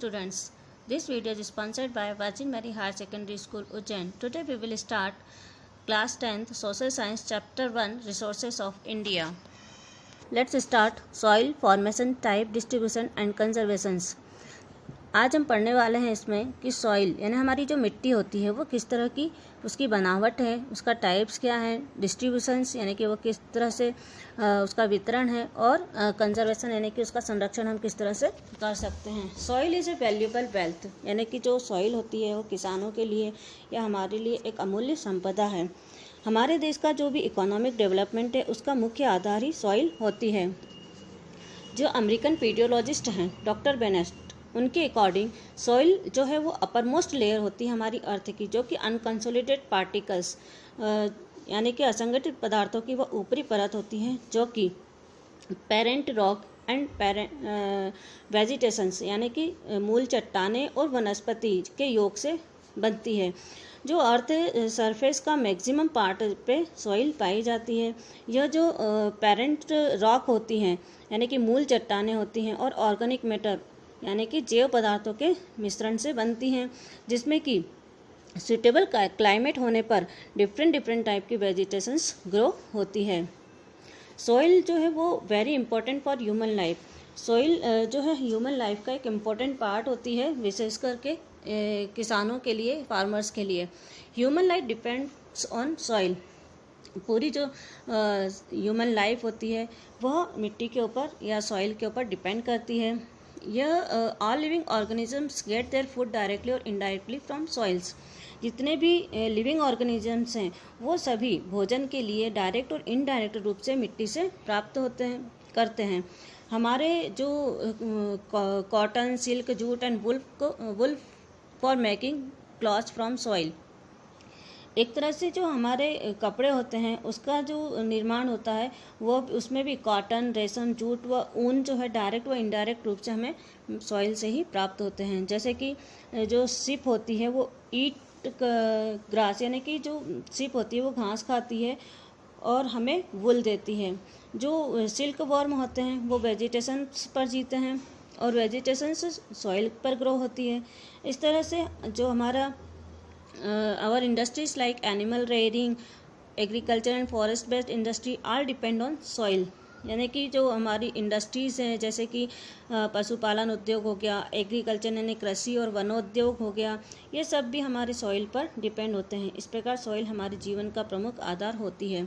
students. This video is sponsored by Virgin Mary Higher Secondary School, Ujjain. Today we will start class 10th Social Science Chapter 1 Resources of India. Let's start soil formation, type, distribution and conservations. आज हम पढ़ने वाले हैं इसमें कि soil यानी हमारी जो मिट्टी होती है वो किस तरह की उसकी बनावट है, उसका टाइप्स क्या है, डिस्ट्रीब्यूशंस यानी कि वो किस तरह से उसका वितरण है, और कंजर्वेशन यानी कि उसका संरक्षण हम किस तरह से कर सकते हैं। Soil is a valuable wealth यानी कि जो सॉइल होती है वो किसानों के लिए या हमारे लिए एक अमूल्य संपदा है। हमारे देश का जो भी इकोनॉमिक डेवलपमेंट है उसका मुख्य आधार ही सॉइल होती है। जो अमेरिकन पेडियोलॉजिस्ट हैं डॉक्टर बेनेस्ट, उनके अकॉर्डिंग सॉइल जो है वो अपर मोस्ट लेयर होती है हमारी अर्थ की, जो कि अनकंसोलिडेटेड पार्टिकल्स यानी कि असंगठित पदार्थों की वह ऊपरी परत होती है, जो कि पेरेंट रॉक एंड वेजिटेशंस यानी कि मूल चट्टाने और वनस्पति के योग से बनती है। जो अर्थ सरफेस का मैक्सिमम पार्ट पे सॉइल पाई जाती है। यह जो पेरेंट रॉक होती हैं यानी कि मूल चट्टाने होती हैं और ऑर्गेनिक मैटर यानी कि जैव पदार्थों के मिश्रण से बनती हैं, जिसमें कि सुटेबल क्लाइमेट होने पर डिफरेंट टाइप की वेजिटेशंस ग्रो होती है। सॉइल जो है वो very important for human life. Soil जो है ह्यूमन लाइफ का एक इम्पॉर्टेंट पार्ट होती है, विशेष करके किसानों के लिए, फार्मर्स के लिए। Human life depends on soil. पूरी जो ह्यूमन लाइफ होती है वह मिट्टी के ऊपर या सॉइल के ऊपर डिपेंड करती है। यह all living organisms get their food directly और इनडायरेक्टली फ्रॉम सॉइल्स। जितने भी लिविंग ऑर्गेनिजम्स हैं वो सभी भोजन के लिए डायरेक्ट और इनडायरेक्ट रूप से मिट्टी से प्राप्त करते हैं। हमारे जो cotton, silk, jute and wolf for making clothes from soil. एक तरह से जो हमारे कपड़े होते हैं उसका जो निर्माण होता है वो उसमें भी कॉटन, रेशम, जूट व ऊन जो है डायरेक्ट व इनडायरेक्ट रूप से हमें सॉइल से ही प्राप्त होते हैं। जैसे कि जो सिप होती है वो ईट ग्रास यानी कि जो सिप होती है वो घास खाती है और हमें वुल देती है। जो सिल्क वॉर्म होते हैं वो वेजिटेशन पर जीते हैं और वेजिटेशन से सॉइल पर ग्रो होती है। इस तरह से जो हमारा our industries like animal rearing, agriculture and forest based industry all depend on soil। यानी कि जो हमारी इंडस्ट्रीज़ हैं जैसे कि पशुपालन उद्योग हो गया, एग्रीकल्चर यानी कृषि और वनोद्योग हो गया, ये सब भी हमारे सॉइल पर डिपेंड होते हैं। इस प्रकार सॉइल हमारे जीवन का प्रमुख आधार होती है।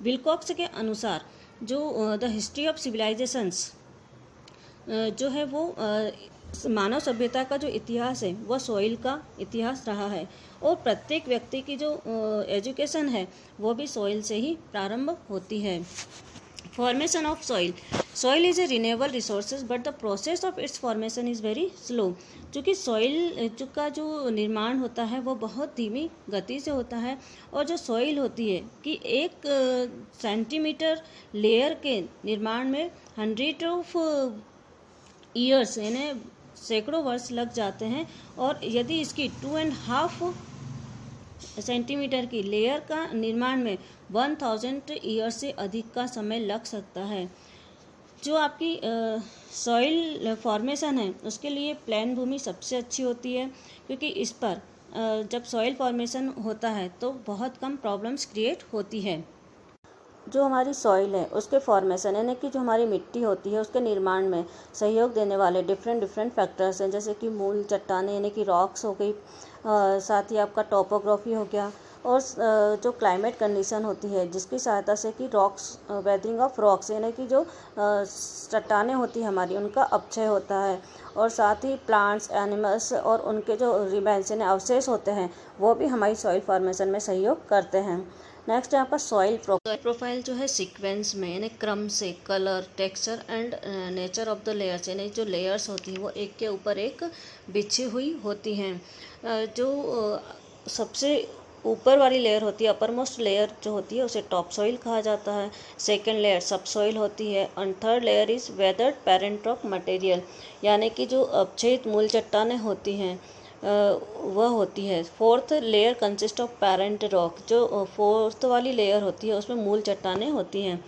विल्कॉक्स के अनुसार जो द हिस्ट्री ऑफ सिविलाइजेशंस जो है वो मानव सभ्यता का जो इतिहास है वह सॉइल का इतिहास रहा है, और प्रत्येक व्यक्ति की जो एजुकेशन है वो भी सॉइल से ही प्रारंभ होती है। Formation of soil. Soil is a renewable resources but the process of its formation is very slow. क्योंकि सॉइल का जो निर्माण होता है वो बहुत धीमी गति से होता है, और जो सॉइल होती है कि 1 सेंटीमीटर लेयर के निर्माण में 100 ऑफ ईयर्स यानी सैकड़ों वर्ष लग जाते हैं, और यदि इसकी 2.5 सेंटीमीटर की लेयर का निर्माण में 1000 ईयर से अधिक का समय लग सकता है। जो आपकी सॉइल फॉर्मेशन है उसके लिए प्लेन भूमि सबसे अच्छी होती है, क्योंकि इस पर जब सॉइल फॉर्मेशन होता है तो बहुत कम प्रॉब्लम्स क्रिएट होती है। जो हमारी सॉइल है उसके फॉर्मेशन यानी कि जो हमारी मिट्टी होती है उसके निर्माण में सहयोग देने वाले डिफरेंट फैक्टर्स हैं, जैसे कि मूल चट्टाने यानी कि रॉक्स हो गई, साथ ही आपका टोपोग्राफी हो गया, और जो क्लाइमेट कंडीशन होती है जिसकी सहायता से कि रॉक्स वेदरिंग ऑफ रॉक्स यानी कि जो चट्टाने होती है हमारी उनका अपक्षय होता है, और साथ ही प्लांट्स, एनिमल्स और उनके जो रिमेन्स यानी अवशेष होते हैं वो भी हमारी सॉइल फॉर्मेशन में सहयोग करते हैं। नेक्स्ट है आपका सॉइल प्रोफाइल जो है सीक्वेंस में यानी क्रम से colour, texture and nature of the layers यानी जो लेयर्स होती हैं वो एक के ऊपर एक बिछी हुई होती हैं। जो सबसे ऊपर वाली लेयर होती है, अपर मोस्ट लेयर जो होती है उसे टॉप सॉइल कहा जाता है। सेकेंड लेयर सब सॉइल होती है, and third layer is weathered parent rock material यानी कि जो अपक्षयित मूल चट्टानें होती हैं वह होती है। Fourth layer consist of parent rock. जो फोर्थ वाली लेयर होती है उसमें मूल चट्टानें होती हैं।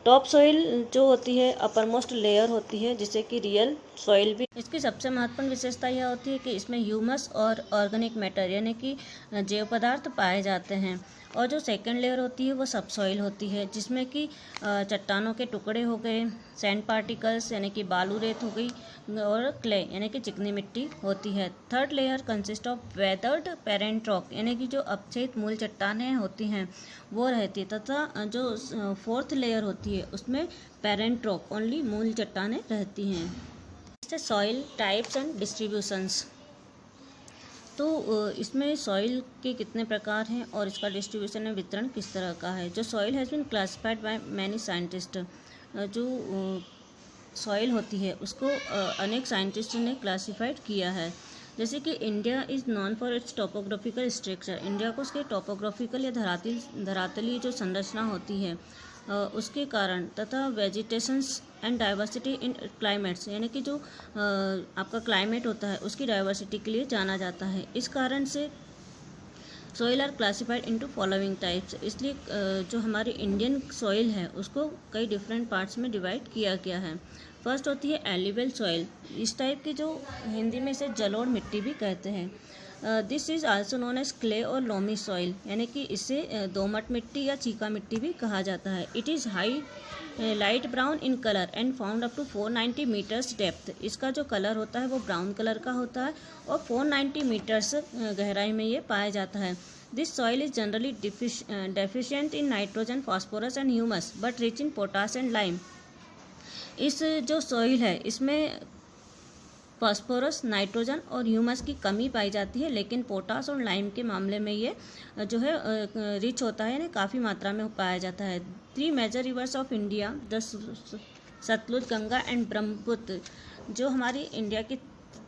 टॉप सॉइल जो होती है अपर मोस्ट लेयर होती है जिसे कि रियल सॉइल भी। इसकी सबसे महत्वपूर्ण विशेषता यह होती है कि इसमें ह्यूमस और ऑर्गेनिक मैटर यानी कि जैव पदार्थ पाए जाते हैं। और जो सेकंड लेयर होती है वो सब सॉइल होती है, जिसमें कि चट्टानों के टुकड़े हो गए, सैंड पार्टिकल्स यानी कि बालू रेत हो गई, और क्ले यानी कि चिकनी मिट्टी होती है। Third layer consist of weathered parent rock यानी कि जो अपक्षयित मूल चट्टानें होती हैं वो रहती है, तथा जो फोर्थ लेयर होती है उसमें पेरेंट रॉक ओनली मूल चट्टानें रहती हैं। Soil types and distributions. तो इसमें सॉइल के कितने प्रकार हैं और इसका डिस्ट्रीब्यूशन या वितरण किस तरह का है। जो soil has been classified by many scientist, जो सॉइल होती है उसको अनेक साइंटिस्ट ने क्लासिफाइड किया है। जैसे कि India is non for its topographical structure, India को उसके टोपोग्राफिकल या धरातलीय जो संरचना होती है उसके कारण, तथा vegetations and diversity in climates यानी कि जो आपका क्लाइमेट होता है उसकी डाइवर्सिटी के लिए जाना जाता है। इस कारण से soil are classified into following types. इसलिए जो हमारी इंडियन सॉइल है उसको कई डिफरेंट पार्ट्स में डिवाइड किया गया है। फर्स्ट होती है एल्यूवियल सॉइल, इस टाइप की जो हिंदी में इसे जलोढ़ मिट्टी भी कहते हैं। This is also known as clay और लोमी सॉइल यानी कि इसे दोमट मिट्टी या चीका मिट्टी भी कहा जाता है। It is high light brown in colour and found up to 490 metres depth. इसका जो कलर होता है वो ब्राउन कलर का होता है और 490 मीटर्स गहराई में ये पाया जाता है। This soil is generally deficient in nitrogen, phosphorus and humus but rich in potash and lime. इस जो सॉइल है इसमें फास्फोरस, नाइट्रोजन और ह्यूमस की कमी पाई जाती है, लेकिन पोटास और लाइम के मामले में ये जो है रिच होता है, यानी काफ़ी मात्रा में पाया जाता है। 3 major rivers of India, the Sutlej, Ganga and Brahmaputra, जो हमारी इंडिया की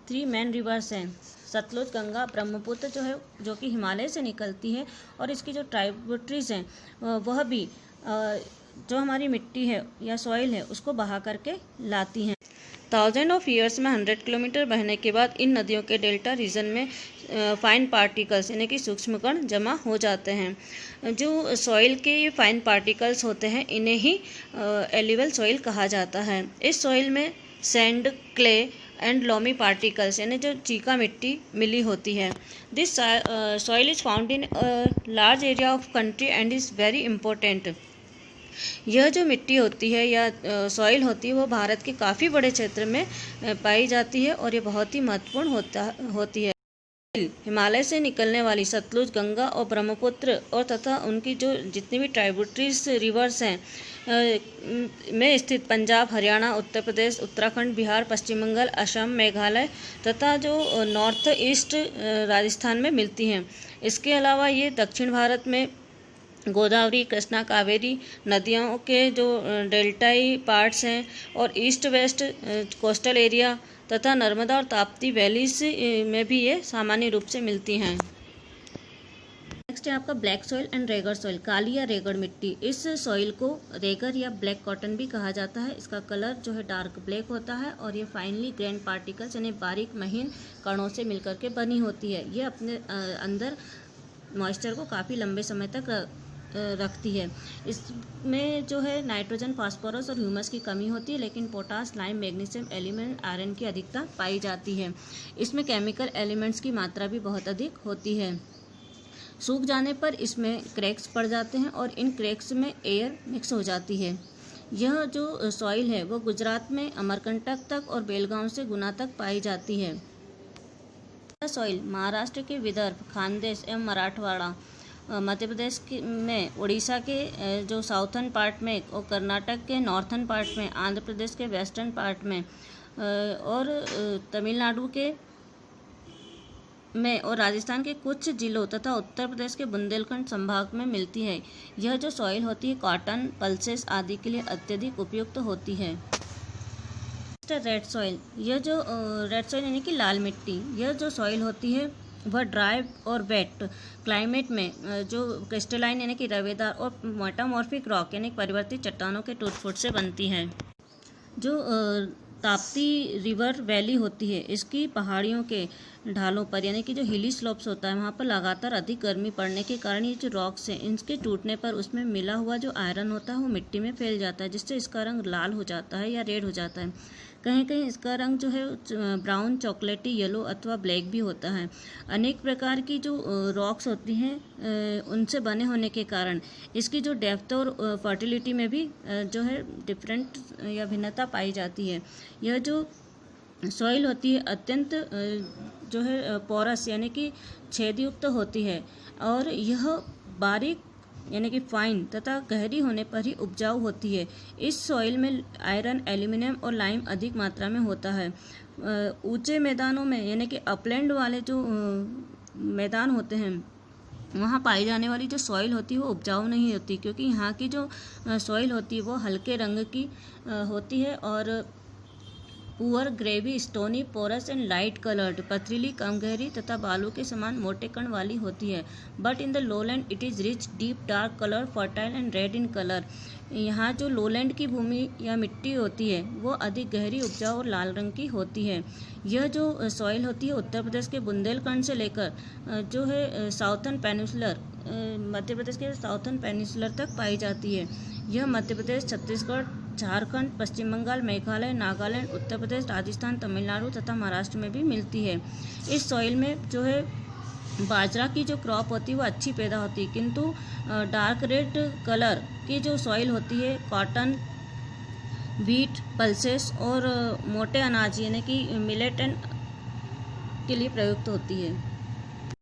3 मेन रिवर्स हैं, सतलुज, गंगा, ब्रह्मपुत्र जो है, जो कि हिमालय से निकलती है, और इसकी जो ट्राइब्यूटरीज हैं वह भी जो हमारी मिट्टी है या सॉइल है उसको बहा करके लाती हैं। 1000 ऑफ ईयर्स में 100 किलोमीटर बहने के बाद इन नदियों के डेल्टा रीजन में फाइन पार्टिकल्स यानी कि सूक्ष्म कण जमा हो जाते हैं। जो सॉइल के ये फाइन पार्टिकल्स होते हैं इन्हें ही एल्यूवियल सॉइल कहा जाता है। इस सॉइल में sand, clay and loamy particles यानी जो चीका मिट्टी मिली होती है। This soil is found in large area of country and is very important. यह जो मिट्टी होती है या सॉइल होती है वो भारत के काफ़ी बड़े क्षेत्र में पाई जाती है और ये बहुत ही महत्वपूर्ण होती है। हिमालय से निकलने वाली सतलुज, गंगा और ब्रह्मपुत्र और तथा उनकी जो जितनी भी ट्राइब्यूटरीज रिवर्स हैं में स्थित पंजाब, हरियाणा, उत्तर प्रदेश, उत्तराखंड, बिहार, पश्चिम बंगाल, असम, मेघालय तथा जो नॉर्थ ईस्ट राजस्थान में मिलती हैं। इसके अलावा ये दक्षिण भारत में गोदावरी, कृष्णा, कावेरी नदियों के जो डेल्टाई पार्ट्स हैं और ईस्ट वेस्ट कोस्टल एरिया तथा नर्मदा और ताप्ती वैलीज में भी ये सामान्य रूप से मिलती हैं। नेक्स्ट है आपका black soil and regur soil, काली या रेगड़ मिट्टी। इस सॉइल को रेगर या ब्लैक कॉटन भी कहा जाता है। इसका कलर जो है डार्क ब्लैक होता है और ये फाइनली ग्रैंड पार्टिकल्स यानी बारीक महीन कणों से मिलकर के बनी होती है। ये अपने अंदर मॉइस्चर को काफ़ी लंबे समय तक रखती है। इसमें जो है नाइट्रोजन, फास्फोरस और ह्यूमस की कमी होती है, लेकिन potash, lime, magnesium, element, iron की अधिकता पाई जाती है। इसमें केमिकल एलिमेंट्स की मात्रा भी बहुत अधिक होती है। सूख जाने पर इसमें क्रैक्स पड़ जाते हैं और इन क्रैक्स में एयर मिक्स हो जाती है। यह जो सॉइल है वो गुजरात में अमरकंटक तक और बेलगांव से गुना तक पाई जाती है। सॉइल महाराष्ट्र के विदर्भ, खानदेश एवं मराठवाड़ा, मध्य प्रदेश में, उड़ीसा के जो साउथर्न पार्ट में और कर्नाटक के नॉर्थर्न पार्ट में, आंध्र प्रदेश के वेस्टर्न पार्ट में और तमिलनाडु के में और राजस्थान के कुछ जिलों तथा उत्तर प्रदेश के बुंदेलखंड संभाग में मिलती है। यह जो सॉइल होती है कॉटन, पल्सेस आदि के लिए अत्यधिक उपयुक्त होती है। रेड सॉइल, यह जो रेड सॉइल यानी कि लाल मिट्टी, यह जो सॉइल होती है वह ड्राई और वेट क्लाइमेट में जो क्रिस्टलाइन यानी कि रवेदार और मेटामॉर्फिक रॉक यानी परिवर्तित चट्टानों के टूट-फूट से बनती है। जो ताप्ती रिवर वैली होती है इसकी पहाड़ियों के ढालों पर यानी कि जो हिली स्लोप्स होता है वहाँ पर लगातार अधिक गर्मी पड़ने के कारण ये जो रॉक्स हैं इनके टूटने पर उसमें मिला हुआ जो आयरन होता है वो मिट्टी में फैल जाता है, जिससे इसका रंग लाल हो जाता है या रेड हो जाता है। कहीं कहीं इसका रंग जो है ब्राउन, चॉकलेटी, येलो अथवा ब्लैक भी होता है। अनेक प्रकार की जो रॉक्स होती हैं उनसे बने होने के कारण इसकी जो डेप्थ और फर्टिलिटी में भी जो है डिफरेंट या भिन्नता पाई जाती है। यह जो सॉइल होती है अत्यंत जो है पोरस यानी कि छेदयुक्त होती है और यह बारीक यानी कि फाइन तथा गहरी होने पर ही उपजाऊ होती है। इस सॉइल में आयरन, एल्यूमिनियम और लाइम अधिक मात्रा में होता है। ऊंचे मैदानों में यानी कि अपलैंड वाले जो मैदान होते हैं वहाँ पाई जाने वाली जो सॉइल होती है वो उपजाऊ नहीं होती, क्योंकि यहाँ की जो सॉइल होती है वो हल्के रंग की होती है और poor, gravy, stony, porous and light coloured, पथरीली, कम गहरी तथा बालू के समान मोटे कण वाली होती है। But in the lowland it is rich, deep, dark colour, fertile and red in colour. यहाँ जो लोलैंड की भूमि या मिट्टी होती है वो अधिक गहरी, उपजाऊ और लाल रंग की होती है। यह जो सॉइल होती है उत्तर प्रदेश के बुंदेलखंड से लेकर जो है साउथर्न पेनिनसुलर, मध्य प्रदेश के साउथर्न पेनिनसुलर तक पाई जाती है। यह मध्य प्रदेश, छत्तीसगढ़, झारखंड, पश्चिम बंगाल, मेघालय, नागालैंड, उत्तर प्रदेश, राजस्थान, तमिलनाडु तथा महाराष्ट्र में भी मिलती है। इस सॉइल में जो है बाजरा की जो क्रॉप होती है वो अच्छी पैदा होती है, किंतु डार्क रेड कलर की जो सॉइल होती है कॉटन, व्हीट, पल्सेस और मोटे अनाज यानी कि मिलेट एंड के लिए प्रयुक्त होती है।